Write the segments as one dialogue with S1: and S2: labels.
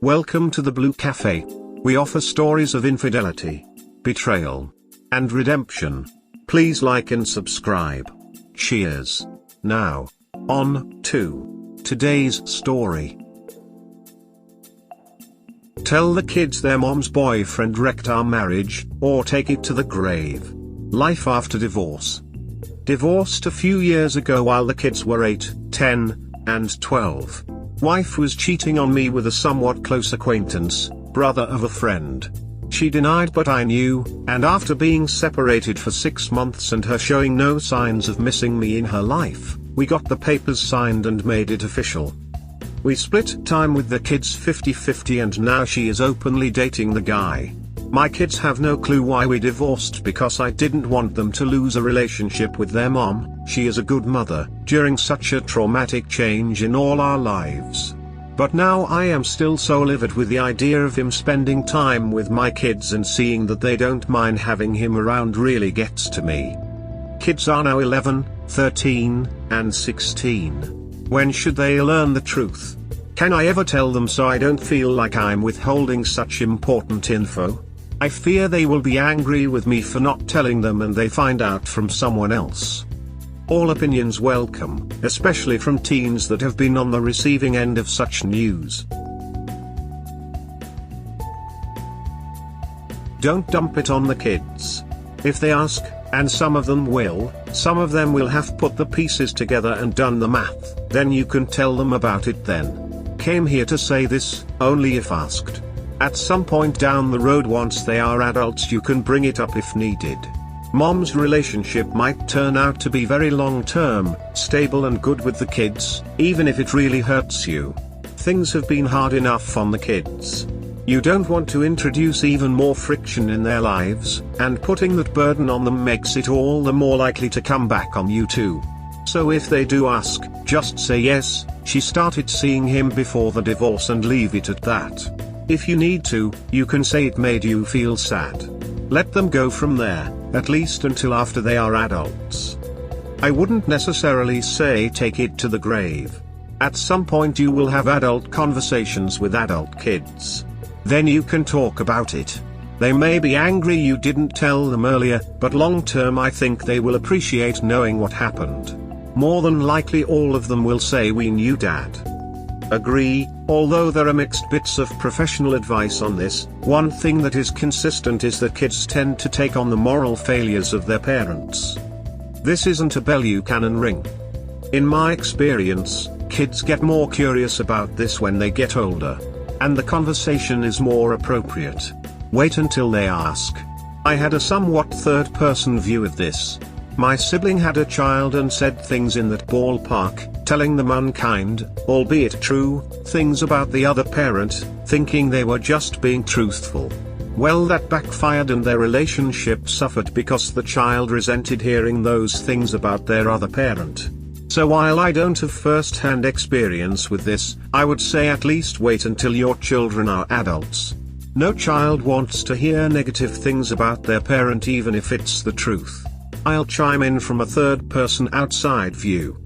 S1: Welcome to the Blue Cafe. We offer stories of infidelity, betrayal, and redemption. Please like and subscribe. Cheers. Now, on to today's story. Tell the kids their mom's boyfriend wrecked our marriage, or take it to the grave. Life after divorce. Divorced a few years ago while the kids were 8, 10, and 12. Wife was cheating on me with a somewhat close acquaintance, brother of a friend. She denied but I knew, and after being separated for 6 months and her showing no signs of missing me in her life, we got the papers signed and made it official. We split time with the kids 50-50 and now she is openly dating the guy. My kids have no clue why we divorced because I didn't want them to lose a relationship with their mom. She is a good mother, during such a traumatic change in all our lives. But now I am still so livid with the idea of him spending time with my kids, and seeing that they don't mind having him around really gets to me. Kids are now 11, 13, and 16. When should they learn the truth? Can I ever tell them so I don't feel like I'm withholding such important info? I fear they will be angry with me for not telling them and they find out from someone else. All opinions welcome, especially from teens that have been on the receiving end of such news. Don't dump it on the kids. If they ask, and some of them will have put the pieces together and done the math, then you can tell them about it then. Came here to say this, only if asked. At some point down the road once they are adults you can bring it up if needed. Mom's relationship might turn out to be very long-term, stable and good with the kids, even if it really hurts you. Things have been hard enough on the kids. You don't want to introduce even more friction in their lives, and putting that burden on them makes it all the more likely to come back on you too. So if they do ask, just say yes, she started seeing him before the divorce and leave it at that. If you need to, you can say it made you feel sad. Let them go from there, at least until after they are adults. I wouldn't necessarily say take it to the grave. At some point you will have adult conversations with adult kids. Then you can talk about it. They may be angry you didn't tell them earlier, but long term I think they will appreciate knowing what happened. More than likely all of them will say we knew Dad. Agree, although there are mixed bits of professional advice on this. One thing that is consistent is that kids tend to take on the moral failures of their parents. This isn't a bell you can ring. In my experience, kids get more curious about this when they get older. And the conversation is more appropriate. Wait until they ask. I had a somewhat third-person view of this. My sibling had a child and said things in that ballpark, telling them unkind, albeit true, things about the other parent, thinking they were just being truthful. Well, that backfired and their relationship suffered because the child resented hearing those things about their other parent. So while I don't have first-hand experience with this, I would say at least wait until your children are adults. No child wants to hear negative things about their parent even if it's the truth. I'll chime in from a third-person outside view.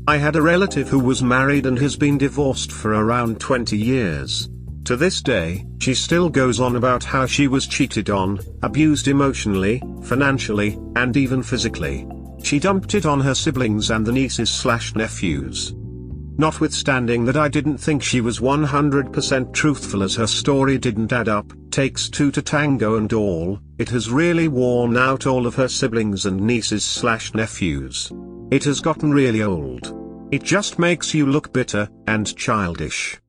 S1: I had a relative who was married and has been divorced for around 20 years. To this day, she still goes on about how she was cheated on, abused emotionally, financially, and even physically. She dumped it on her siblings and the nieces/nephews. Notwithstanding that I didn't think she was 100% truthful as her story didn't add up, takes two to tango and all, it has really worn out all of her siblings and nieces/nephews. It has gotten really old. It just makes you look bitter and childish.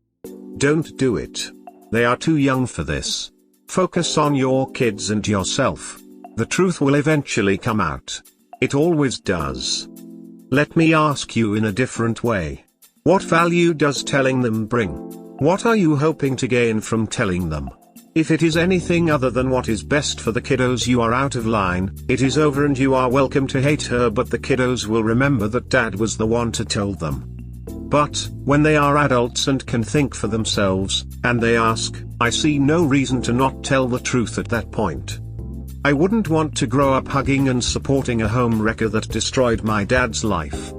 S1: Don't do it. They are too young for this. Focus on your kids and yourself. The truth will eventually come out. It always does. Let me ask you in a different way. What value does telling them bring? What are you hoping to gain from telling them? If it is anything other than what is best for the kiddos, you are out of line. It is over and you are welcome to hate her, but the kiddos will remember that Dad was the one to tell them. But, when they are adults and can think for themselves, and they ask, I see no reason to not tell the truth at that point. I wouldn't want to grow up hugging and supporting a home wrecker that destroyed my dad's life.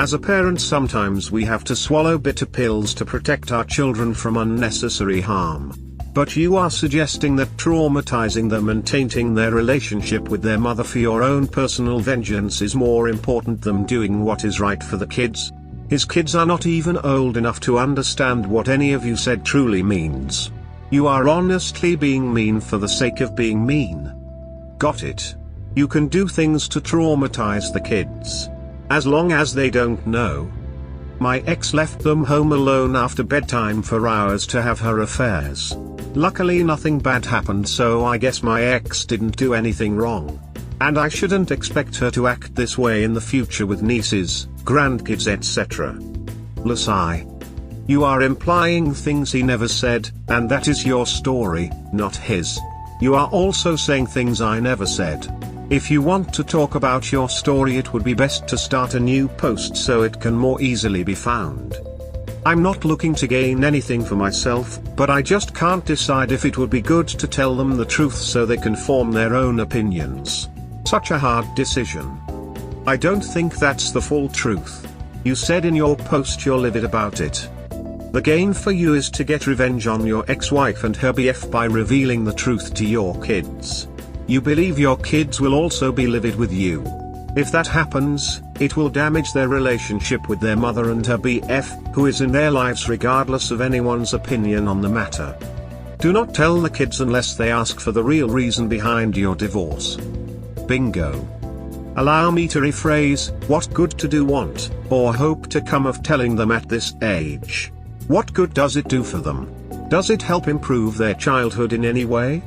S1: As a parent, sometimes we have to swallow bitter pills to protect our children from unnecessary harm. But you are suggesting that traumatizing them and tainting their relationship with their mother for your own personal vengeance is more important than doing what is right for the kids? His kids are not even old enough to understand what any of you said truly means. You are honestly being mean for the sake of being mean. Got it. You can do things to traumatize the kids. As long as they don't know. My ex left them home alone after bedtime for hours to have her affairs. Luckily nothing bad happened, so I guess my ex didn't do anything wrong. And I shouldn't expect her to act this way in the future with nieces, grandkids, etc. Lasai. You are implying things he never said, and that is your story, not his. You are also saying things I never said. If you want to talk about your story, it would be best to start a new post so it can more easily be found. I'm not looking to gain anything for myself, but I just can't decide if it would be good to tell them the truth so they can form their own opinions. Such a hard decision. I don't think that's the full truth. You said in your post you're livid about it. The gain for you is to get revenge on your ex-wife and her BF by revealing the truth to your kids. You believe your kids will also be livid with you. If that happens, it will damage their relationship with their mother and her BF, who is in their lives regardless of anyone's opinion on the matter. Do not tell the kids unless they ask for the real reason behind your divorce. Bingo. Allow me to rephrase, what good to do want, or hope to come of telling them at this age? What good does it do for them? Does it help improve their childhood in any way?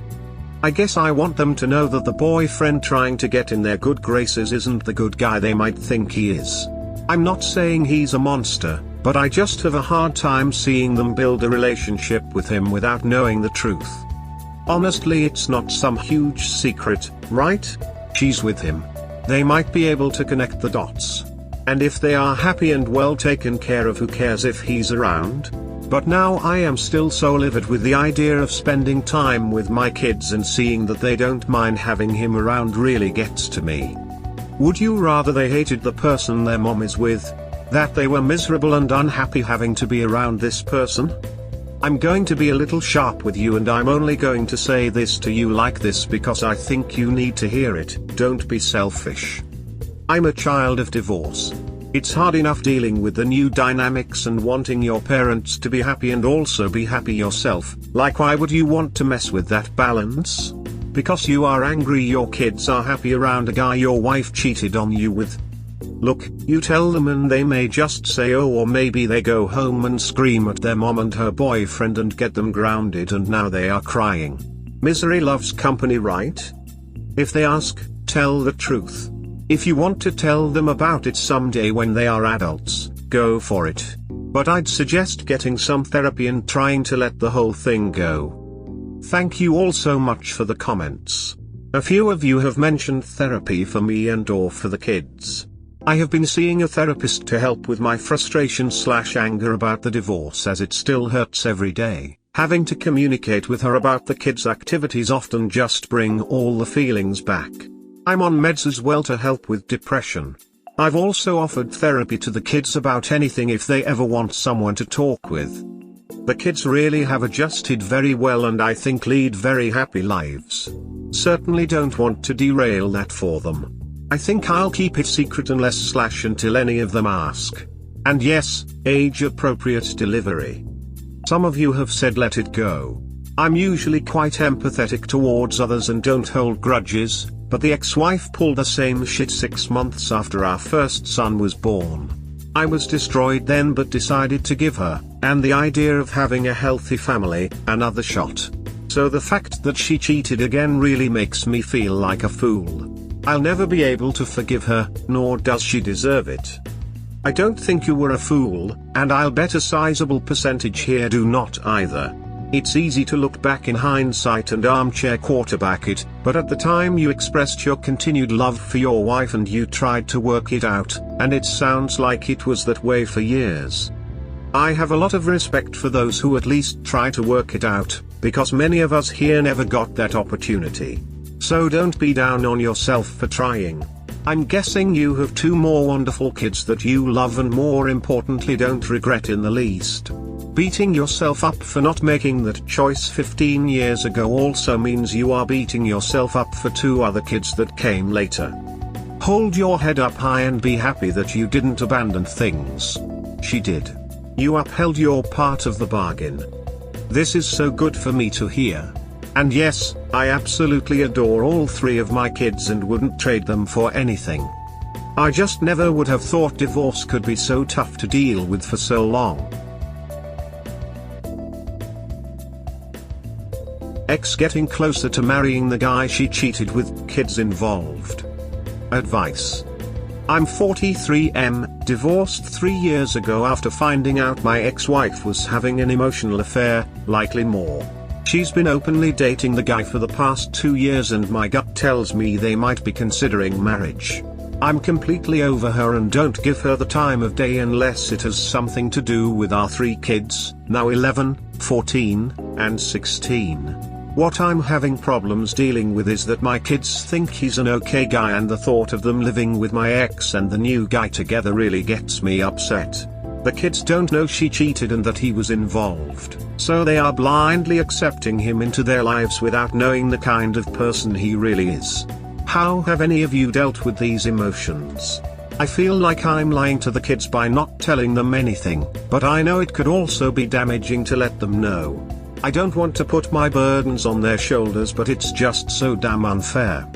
S1: I guess I want them to know that the boyfriend trying to get in their good graces isn't the good guy they might think he is. I'm not saying he's a monster, but I just have a hard time seeing them build a relationship with him without knowing the truth. Honestly, it's not some huge secret, right? She's with him. They might be able to connect the dots. And if they are happy and well taken care of, who cares if he's around? But now I am still so livid with the idea of spending time with my kids and seeing that they don't mind having him around really gets to me. Would you rather they hated the person their mom is with? That they were miserable and unhappy having to be around this person? I'm going to be a little sharp with you, and I'm only going to say this to you like this because I think you need to hear it. Don't be selfish. I'm a child of divorce. It's hard enough dealing with the new dynamics and wanting your parents to be happy and also be happy yourself. Like, why would you want to mess with that balance? Because you are angry your kids are happy around a guy your wife cheated on you with? Look, you tell them and they may just say oh, or maybe they go home and scream at their mom and her boyfriend and get them grounded and now they are crying. Misery loves company, right? If they ask, tell the truth. If you want to tell them about it someday when they are adults, go for it. But I'd suggest getting some therapy and trying to let the whole thing go. Thank you all so much for the comments. A few of you have mentioned therapy for me and or for the kids. I have been seeing a therapist to help with my frustration/anger about the divorce, as it still hurts every day. Having to communicate with her about the kids' activities often just bring all the feelings back. I'm on meds as well to help with depression. I've also offered therapy to the kids about anything if they ever want someone to talk with. The kids really have adjusted very well and I think lead very happy lives. Certainly don't want to derail that for them. I think I'll keep it secret until any of them ask. And yes, age-appropriate delivery. Some of you have said let it go. I'm usually quite empathetic towards others and don't hold grudges, but the ex-wife pulled the same shit 6 months after our first son was born. I was destroyed then but decided to give her, and the idea of having a healthy family, another shot. So the fact that she cheated again really makes me feel like a fool. I'll never be able to forgive her, nor does she deserve it. I don't think you were a fool, and I'll bet a sizable percentage here do not either. It's easy to look back in hindsight and armchair quarterback it, but at the time you expressed your continued love for your wife and you tried to work it out, and it sounds like it was that way for years. I have a lot of respect for those who at least try to work it out, because many of us here never got that opportunity. So don't be down on yourself for trying. I'm guessing you have two more wonderful kids that you love and more importantly don't regret in the least. Beating yourself up for not making that choice 15 years ago also means you are beating yourself up for two other kids that came later. Hold your head up high and be happy that you didn't abandon things. She did. You upheld your part of the bargain. This is so good for me to hear. And yes, I absolutely adore all three of my kids and wouldn't trade them for anything. I just never would have thought divorce could be so tough to deal with for so long. Ex getting closer to marrying the guy she cheated with, kids involved. Advice. I'm 43, divorced 3 years ago after finding out my ex-wife was having an emotional affair, likely more. She's been openly dating the guy for the past 2 years and my gut tells me they might be considering marriage. I'm completely over her and don't give her the time of day unless it has something to do with our 3 kids, now 11, 14, and 16. What I'm having problems dealing with is that my kids think he's an okay guy and the thought of them living with my ex and the new guy together really gets me upset. The kids don't know she cheated and that he was involved, so they are blindly accepting him into their lives without knowing the kind of person he really is. How have any of you dealt with these emotions? I feel like I'm lying to the kids by not telling them anything, but I know it could also be damaging to let them know. I don't want to put my burdens on their shoulders, but it's just so damn unfair.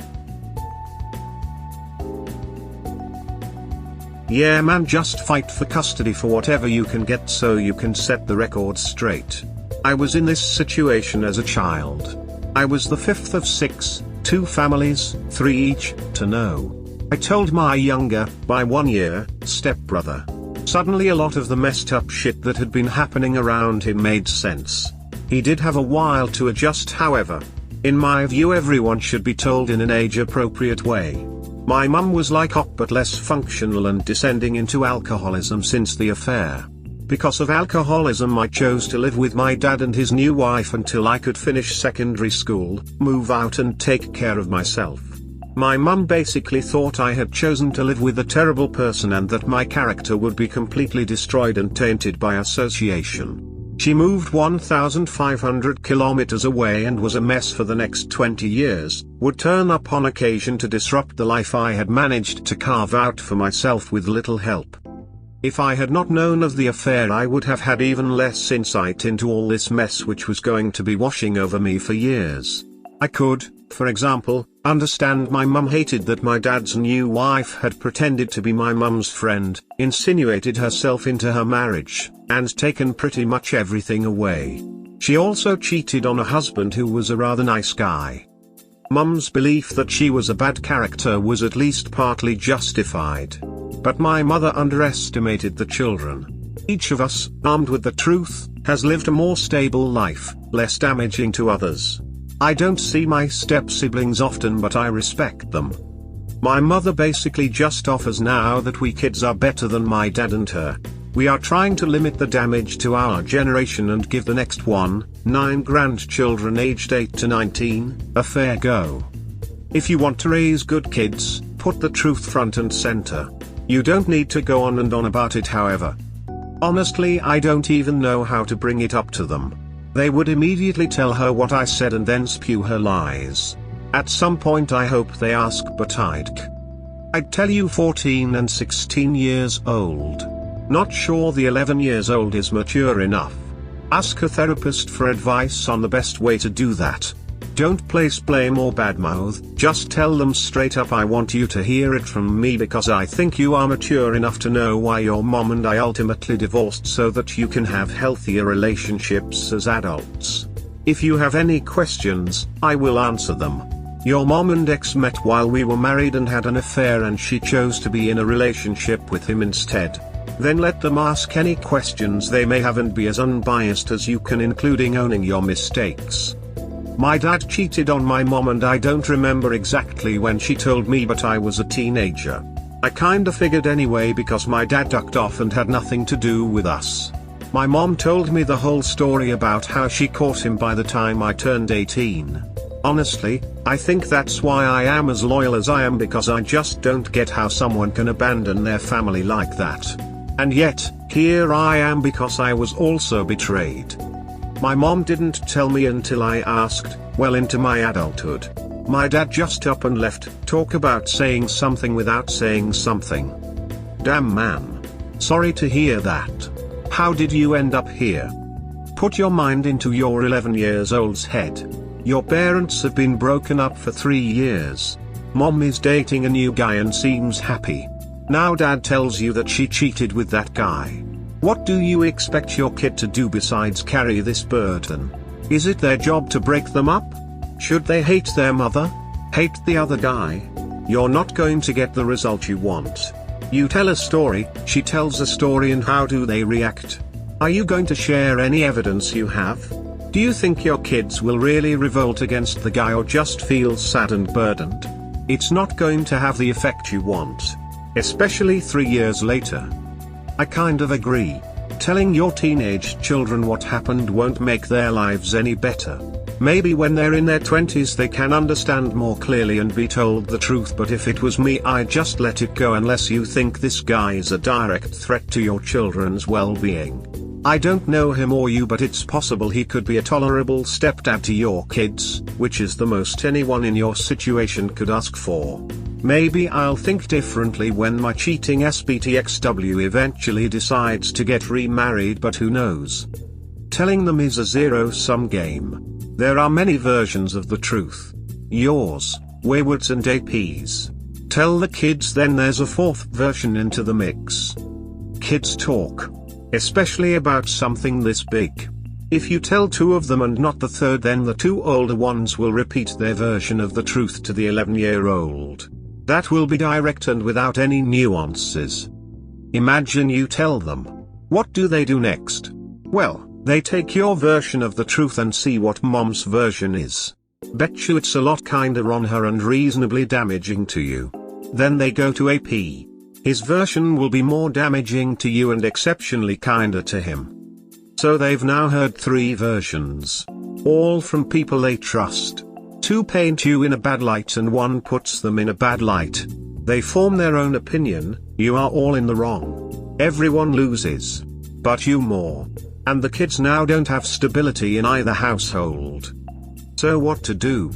S1: Yeah man, just fight for custody for whatever you can get so you can set the record straight. I was in this situation as a child. I was the 5th of 6, 2 families, 3 each, to know. I told my younger, by 1 year, stepbrother. Suddenly a lot of the messed up shit that had been happening around him made sense. He did have a while to adjust, however. In my view, everyone should be told in an age-appropriate way. My mum was like Op but less functional and descending into alcoholism since the affair. Because of alcoholism I chose to live with my dad and his new wife until I could finish secondary school, move out and take care of myself. My mum basically thought I had chosen to live with a terrible person and that my character would be completely destroyed and tainted by association. She moved 1,500 kilometers away and was a mess for the next 20 years, would turn up on occasion to disrupt the life I had managed to carve out for myself with little help. If I had not known of the affair I would have had even less insight into all this mess which was going to be washing over me for years. I could, for example, understand my mum hated that my dad's new wife had pretended to be my mum's friend, insinuated herself into her marriage, and taken pretty much everything away. She also cheated on a husband who was a rather nice guy. Mum's belief that she was a bad character was at least partly justified. But my mother underestimated the children. Each of us, armed with the truth, has lived a more stable life, less damaging to others. I don't see my step-siblings often but I respect them. My mother basically just offers now that we kids are better than my dad and her. We are trying to limit the damage to our generation and give the next 9 grandchildren aged 8 to 19, a fair go. If you want to raise good kids, put the truth front and center. You don't need to go on and on about it, however. Honestly, I don't even know how to bring it up to them. They would immediately tell her what I said and then spew her lies. At some point I hope they ask, but I'd tell you 14 and 16 years old. Not sure the 11 years old is mature enough. Ask a therapist for advice on the best way to do that. Don't place blame or badmouth, just tell them straight up. I want you to hear it from me because I think you are mature enough to know why your mom and I ultimately divorced so that you can have healthier relationships as adults. If you have any questions, I will answer them. Your mom and ex met while we were married and had an affair and she chose to be in a relationship with him instead. Then let them ask any questions they may have and be as unbiased as you can, including owning your mistakes. My dad cheated on my mom and I don't remember exactly when she told me, but I was a teenager. I kinda figured anyway because my dad ducked off and had nothing to do with us. My mom told me the whole story about how she caught him by the time I turned 18. Honestly, I think that's why I am as loyal as I am, because I just don't get how someone can abandon their family like that. And yet, here I am because I was also betrayed. My mom didn't tell me until I asked, well into my adulthood. My dad just up and left. Talk about saying something without saying something. Damn man. Sorry to hear that. How did you end up here? Put your mind into your 11 years old's head. Your parents have been broken up for 3 years. Mom is dating a new guy and seems happy. Now dad tells you that she cheated with that guy. What do you expect your kid to do besides carry this burden? Is it their job to break them up? Should they hate their mother? Hate the other guy? You're not going to get the result you want. You tell a story, she tells a story, and how do they react? Are you going to share any evidence you have? Do you think your kids will really revolt against the guy or just feel sad and burdened? It's not going to have the effect you want. Especially 3 years later. I kind of agree. Telling your teenage children what happened won't make their lives any better. Maybe when they're in their 20s they can understand more clearly and be told the truth, but if it was me I'd just let it go unless you think this guy is a direct threat to your children's well-being. I don't know him or you, but it's possible he could be a tolerable stepdad to your kids, which is the most anyone in your situation could ask for. Maybe I'll think differently when my cheating SBTXW eventually decides to get remarried, but who knows? Telling them is a zero-sum game. There are many versions of the truth. Yours, Wayward's and AP's. Tell the kids, then there's a fourth version into the mix. Kids talk. Especially about something this big. If you tell 2 of them and not the third, then the 2 older ones will repeat their version of the truth to the 11-year-old. That will be direct and without any nuances. Imagine you tell them. What do they do next? Well, they take your version of the truth and see what mom's version is. Bet you it's a lot kinder on her and reasonably damaging to you. Then they go to AP. His version will be more damaging to you and exceptionally kinder to him. So they've now heard 3 versions. All from people they trust. 2 paint you in a bad light and 1 puts them in a bad light. They form their own opinion. You are all in the wrong. Everyone loses. But you more. And the kids now don't have stability in either household. So what to do?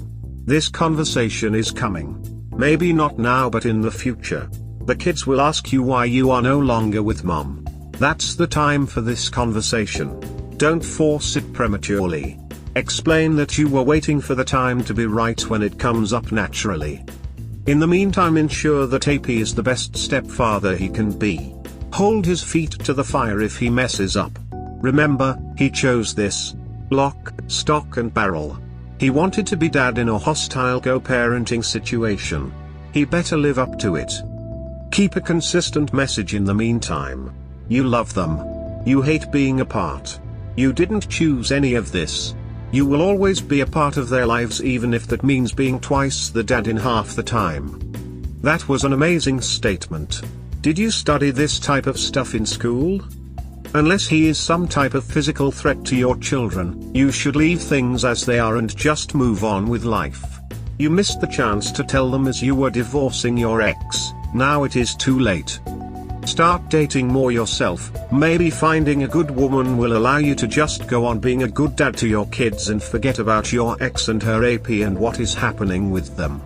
S1: This conversation is coming. Maybe not now, but in the future. The kids will ask you why you are no longer with mom. That's the time for this conversation. Don't force it prematurely. Explain that you were waiting for the time to be right when it comes up naturally. In the meantime, ensure that AP is the best stepfather he can be. Hold his feet to the fire if he messes up. Remember, he chose this. Lock, stock and barrel. He wanted to be dad in a hostile co-parenting situation. He better live up to it. Keep a consistent message in the meantime. You love them. You hate being apart. You didn't choose any of this. You will always be a part of their lives, even if that means being twice the dad in half the time. That was an amazing statement. Did you study this type of stuff in school? Unless he is some type of physical threat to your children, you should leave things as they are and just move on with life. You missed the chance to tell them as you were divorcing your ex. Now it is too late. Start dating more yourself. Maybe finding a good woman will allow you to just go on being a good dad to your kids and forget about your ex and her AP and what is happening with them.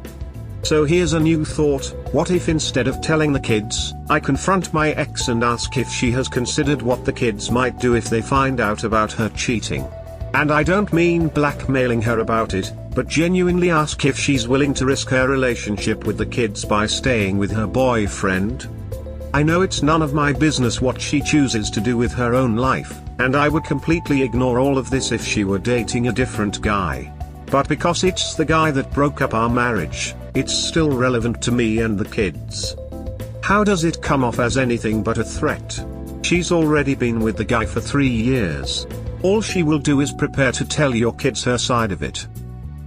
S1: So here's a new thought. What if instead of telling the kids, I confront my ex and ask if she has considered what the kids might do if they find out about her cheating? And I don't mean blackmailing her about it, but genuinely ask if she's willing to risk her relationship with the kids by staying with her boyfriend. I know it's none of my business what she chooses to do with her own life, and I would completely ignore all of this if she were dating a different guy. But because it's the guy that broke up our marriage, it's still relevant to me and the kids. How does it come off as anything but a threat? She's already been with the guy for 3 years. All she will do is prepare to tell your kids her side of it.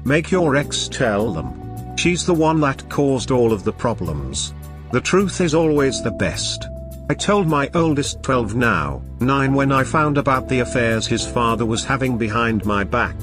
S1: Make your ex tell them. She's the one that caused all of the problems. The truth is always the best. I told my oldest 12 now, 9 when I found about the affairs his father was having behind my back.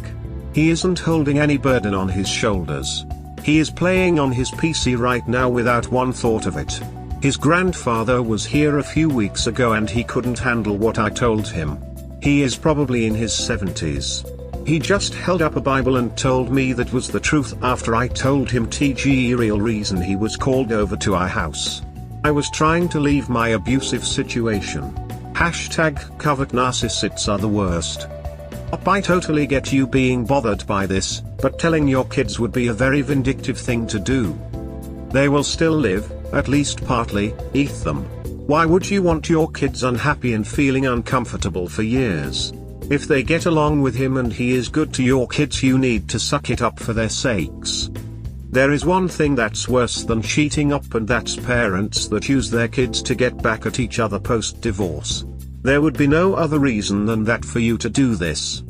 S1: He isn't holding any burden on his shoulders. He is playing on his PC right now without one thought of it. His grandfather was here a few weeks ago and he couldn't handle what I told him. He is probably in his 70s. He just held up a Bible and told me that was the truth after I told him the real reason he was called over to our house. I was trying to leave my abusive situation. #covert narcissists are the worst. I totally get you being bothered by this, but telling your kids would be a very vindictive thing to do. They will still live, at least partly, eat them. Why would you want your kids unhappy and feeling uncomfortable for years? If they get along with him and he is good to your kids, you need to suck it up for their sakes. There is one thing that's worse than cheating up, and that's parents that use their kids to get back at each other post-divorce. There would be no other reason than that for you to do this.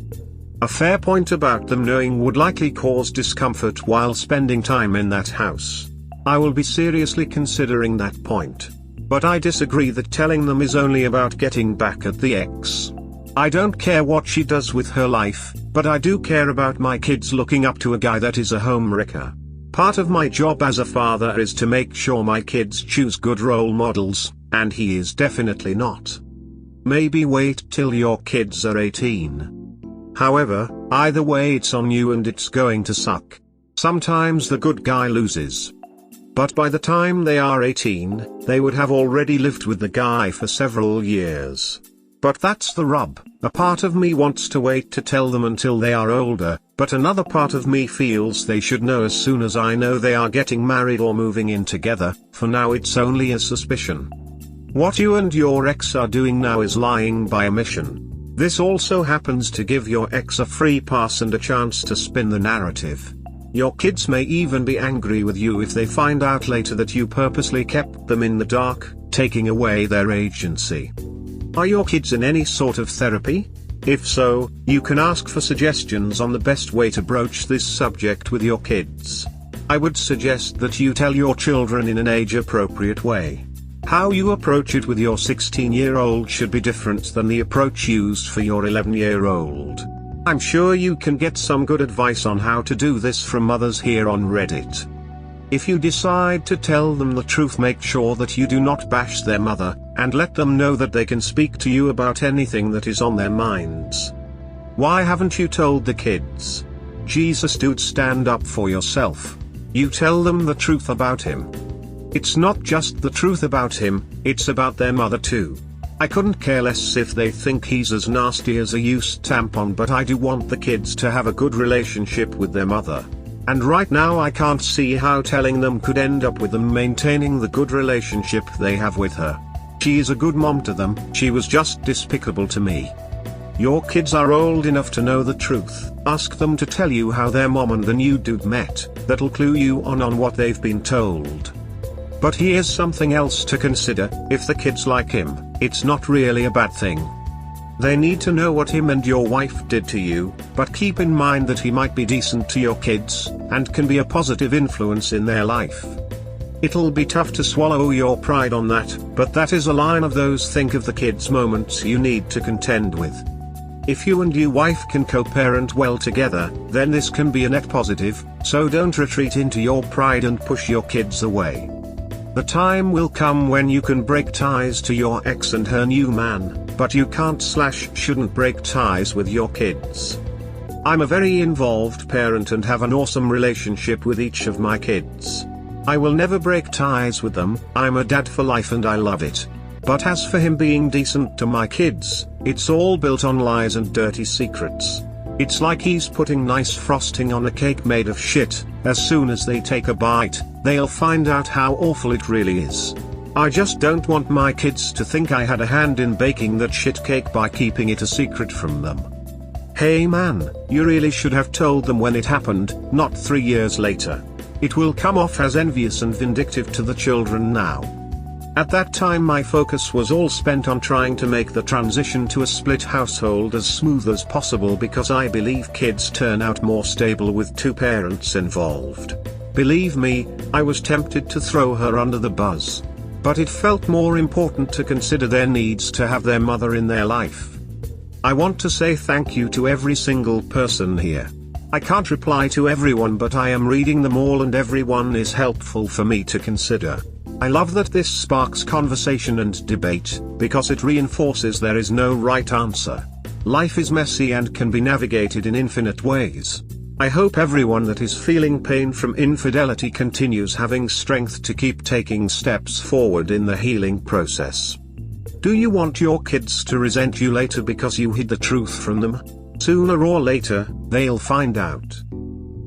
S1: A fair point about them knowing would likely cause discomfort while spending time in that house. I will be seriously considering that point. But I disagree that telling them is only about getting back at the ex. I don't care what she does with her life, but I do care about my kids looking up to a guy that is a homewrecker. Part of my job as a father is to make sure my kids choose good role models, and he is definitely not. Maybe wait till your kids are 18. However, either way it's on you and it's going to suck. Sometimes the good guy loses. But by the time they are 18, they would have already lived with the guy for several years. But that's the rub. A part of me wants to wait to tell them until they are older, but another part of me feels they should know as soon as I know they are getting married or moving in together. For now it's only a suspicion. What you and your ex are doing now is lying by omission. This also happens to give your ex a free pass and a chance to spin the narrative. Your kids may even be angry with you if they find out later that you purposely kept them in the dark, taking away their agency. Are your kids in any sort of therapy? If so, you can ask for suggestions on the best way to broach this subject with your kids. I would suggest that you tell your children in an age-appropriate way. How you approach it with your 16-year-old should be different than the approach used for your 11-year-old. I'm sure you can get some good advice on how to do this from others here on Reddit. If you decide to tell them the truth, make sure that you do not bash their mother, and let them know that they can speak to you about anything that is on their minds. Why haven't you told the kids? Jesus, dude, stand up for yourself. You tell them the truth about him. It's not just the truth about him, it's about their mother too. I couldn't care less if they think he's as nasty as a used tampon, but I do want the kids to have a good relationship with their mother. And right now I can't see how telling them could end up with them maintaining the good relationship they have with her. She is a good mom to them, she was just despicable to me. Your kids are old enough to know the truth. Ask them to tell you how their mom and the new dude met. That'll clue you on what they've been told. But here's something else to consider: if the kids like him, it's not really a bad thing. They need to know what him and your wife did to you, but keep in mind that he might be decent to your kids, and can be a positive influence in their life. It'll be tough to swallow your pride on that, but that is a line of those think of the kids moments you need to contend with. If you and your wife can co-parent well together, then this can be a net positive, so don't retreat into your pride and push your kids away. The time will come when you can break ties to your ex and her new man, but you can't/shouldn't break ties with your kids. I'm a very involved parent and have an awesome relationship with each of my kids. I will never break ties with them. I'm a dad for life and I love it. But as for him being decent to my kids, it's all built on lies and dirty secrets. It's like he's putting nice frosting on a cake made of shit. As soon as they take a bite, they'll find out how awful it really is. I just don't want my kids to think I had a hand in baking that shit cake by keeping it a secret from them. Hey man, you really should have told them when it happened, not 3 years later. It will come off as envious and vindictive to the children now. At that time my focus was all spent on trying to make the transition to a split household as smooth as possible, because I believe kids turn out more stable with two parents involved. Believe me, I was tempted to throw her under the bus. But it felt more important to consider their needs to have their mother in their life. I want to say thank you to every single person here. I can't reply to everyone, but I am reading them all and everyone is helpful for me to consider. I love that this sparks conversation and debate, because it reinforces there is no right answer. Life is messy and can be navigated in infinite ways. I hope everyone that is feeling pain from infidelity continues having strength to keep taking steps forward in the healing process. Do you want your kids to resent you later because you hid the truth from them? Sooner or later, they'll find out.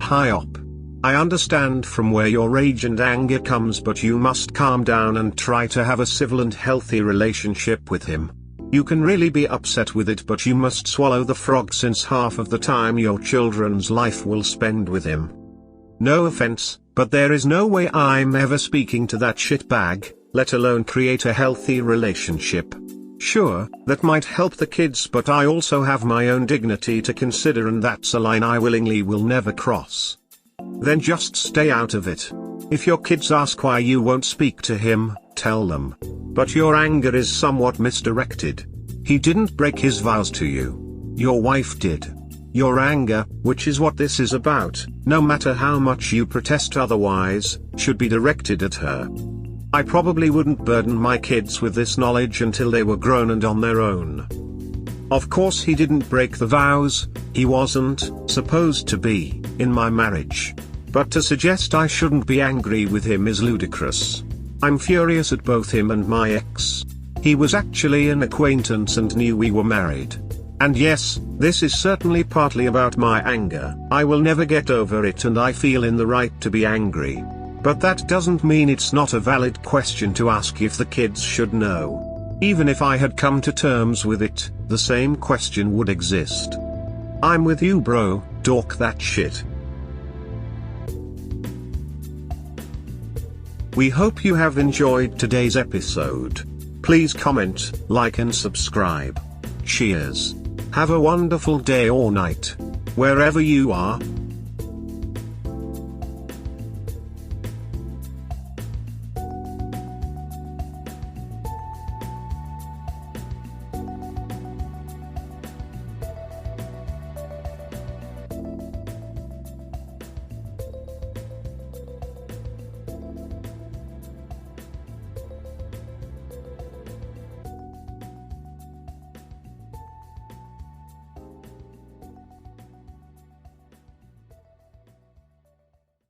S1: Hi op. I understand from where your rage and anger comes, but you must calm down and try to have a civil and healthy relationship with him. You can really be upset with it, but you must swallow the frog, since half of the time your children's life will spend with him. No offense, but there is no way I'm ever speaking to that shitbag, let alone create a healthy relationship. Sure, that might help the kids, but I also have my own dignity to consider, and that's a line I willingly will never cross. Then just stay out of it. If your kids ask why you won't speak to him, tell them. But your anger is somewhat misdirected. He didn't break his vows to you. Your wife did. Your anger, which is what this is about, no matter how much you protest otherwise, should be directed at her. I probably wouldn't burden my kids with this knowledge until they were grown and on their own. Of course he didn't break the vows, he wasn't supposed to be in my marriage. But to suggest I shouldn't be angry with him is ludicrous. I'm furious at both him and my ex. He was actually an acquaintance and knew we were married. And yes, this is certainly partly about my anger. I will never get over it, and I feel in the right to be angry. But that doesn't mean it's not a valid question to ask if the kids should know. Even if I had come to terms with it, the same question would exist. I'm with you, bro, dork that shit. We hope you have enjoyed today's episode. Please comment, like and subscribe. Cheers. Have a wonderful day or night, wherever you are.